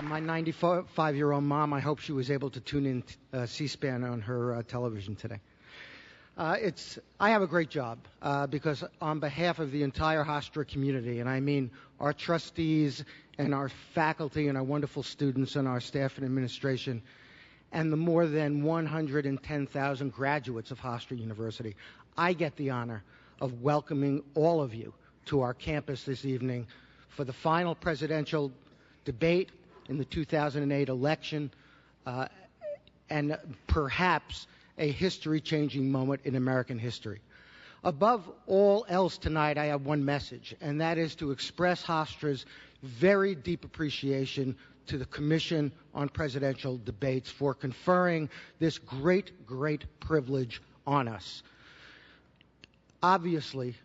My 95-year-old mom, I hope she was able to tune in C-SPAN on her television today. I have a great job because on behalf of the entire Hofstra community, and I mean our trustees and our faculty and our wonderful students and our staff and administration, and the more than 110,000 graduates of Hofstra University, I get the honor of welcoming all of you to our campus this evening for the final presidential debate in the 2008 election, and perhaps a history-changing moment in American history. Above all else tonight, I have one message, and that is to express Hofstra's very deep appreciation to the Commission on Presidential Debates for conferring this great, great privilege on us. Obviously,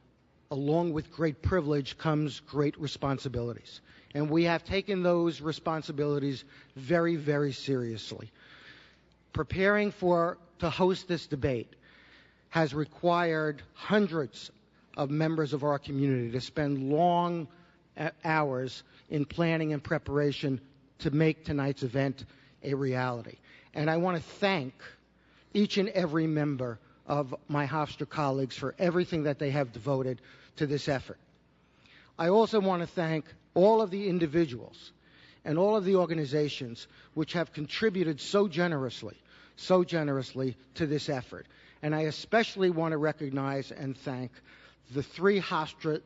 along with great privilege comes great responsibilities, and we have taken those responsibilities very, very seriously. Preparing to host this debate has required hundreds of members of our community to spend long hours in planning and preparation to make tonight's event a reality. And I want to thank each and every member of my Hofstra colleagues for everything that they have devoted to this effort. I also want to thank all of the individuals and all of the organizations which have contributed so generously to this effort. And I especially want to recognize and thank the three Hofstra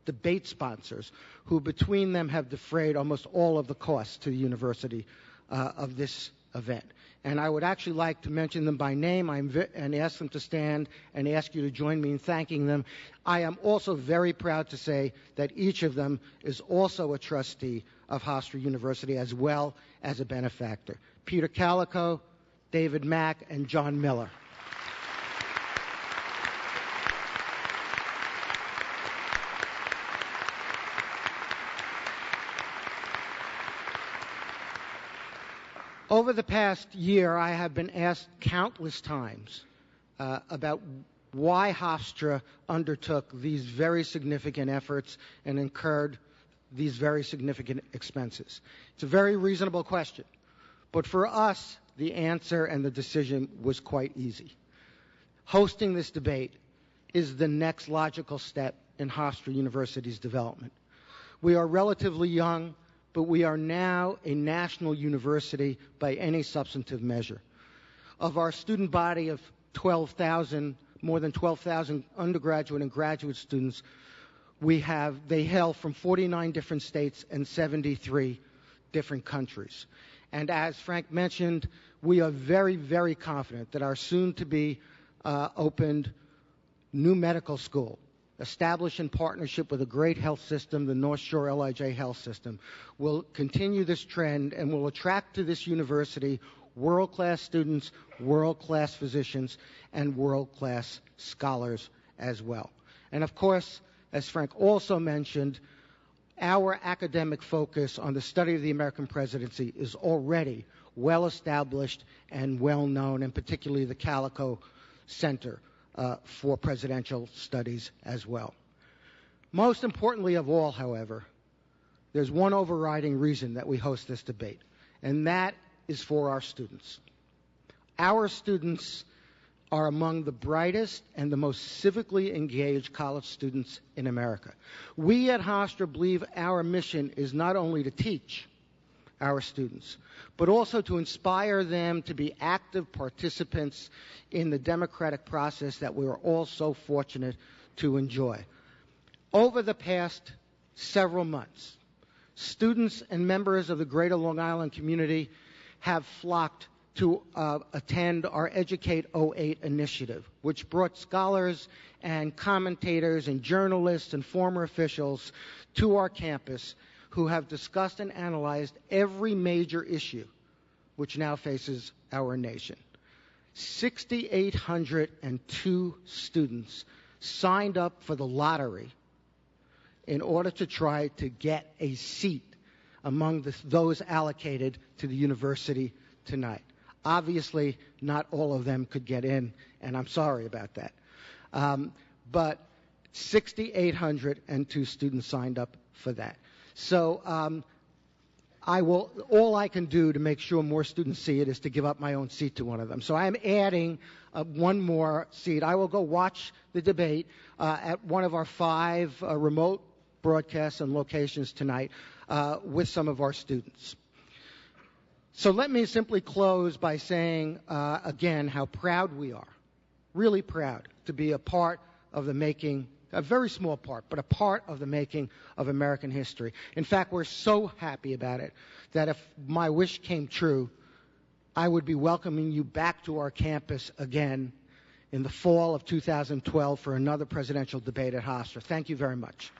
debate sponsors who between them have defrayed almost all of the costs to the university of this event. And I would actually like to mention them by name and ask them to stand and ask you to join me in thanking them. I am also very proud to say that each of them is also a trustee of Hofstra University as well as a benefactor. Peter Calico, David Mack, and John Miller. Over the past year, I have been asked countless times about why Hofstra undertook these very significant efforts and incurred these very significant expenses. It's a very reasonable question, but for us, the answer and the decision was quite easy. Hosting this debate is the next logical step in Hofstra University's development. We are relatively young, but we are now a national university by any substantive measure. Of our student body of 12,000, more than 12,000 undergraduate and graduate students, they hail from 49 different states and 73 different countries. And as Frank mentioned, we are very, very confident that our soon-to-be opened new medical school, established in partnership with a great health system, the North Shore LIJ Health System, will continue this trend and will attract to this university world-class students, world-class physicians, and world-class scholars as well. And of course, as Frank also mentioned, our academic focus on the study of the American presidency is already well established and well known, and particularly the Calico Center for Presidential Studies as well. Most importantly of all, however, there's one overriding reason that we host this debate, and that is for our students. Our students are among the brightest and the most civically engaged college students in America. We at Hofstra believe our mission is not only to teach our students, but also to inspire them to be active participants in the democratic process that we are all so fortunate to enjoy. Over the past several months, students and members of the greater Long Island community have flocked to attend our Educate 08 initiative, which brought scholars and commentators and journalists and former officials to our campus who have discussed and analyzed every major issue which now faces our nation. 6,802 students signed up for the lottery in order to try to get a seat among those allocated to the university tonight. Obviously, not all of them could get in, and I'm sorry about that. But 6,802 students signed up for that. So all I can do to make sure more students see it is to give up my own seat to one of them. So I am adding one more seat. I will go watch the debate at one of our 5 remote broadcasts and locations tonight with some of our students. So let me simply close by saying again how proud we are, really proud to be a part of the making, a very small part, but a part of the making of American history. In fact, we're so happy about it that if my wish came true, I would be welcoming you back to our campus again in the fall of 2012 for another presidential debate at Hofstra. Thank you very much.